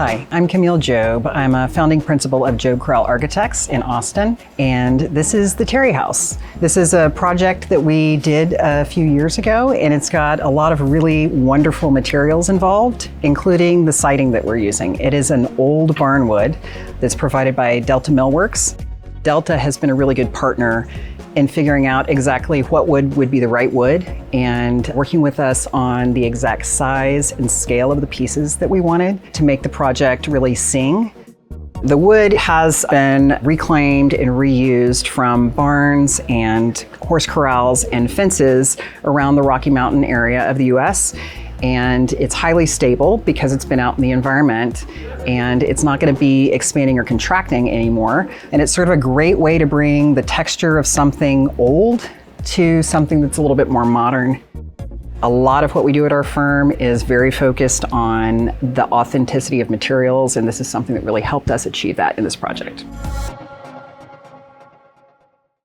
Hi, I'm Camille Jobe. I'm a founding principal of Jobe Corral Architects in Austin, and this is the Tarry House. This is a project that we did a few years ago, and it's got a lot of really wonderful materials involved, including the siding that we're using. It is an old barn wood that's provided by Delta Millworks. Delta has been a really good partner in figuring out exactly what wood would be the right wood and working with us on the exact size and scale of the pieces that we wanted to make the project really sing. The wood has been reclaimed and reused from barns and horse corrals and fences around the Rocky Mountain area of the US. And it's highly stable because it's been out in the environment, and it's not going to be expanding or contracting anymore. And it's sort of a great way to bring the texture of something old to something that's a little bit more modern. A lot of what we do at our firm is very focused on the authenticity of materials, and this is something that really helped us achieve that in this project.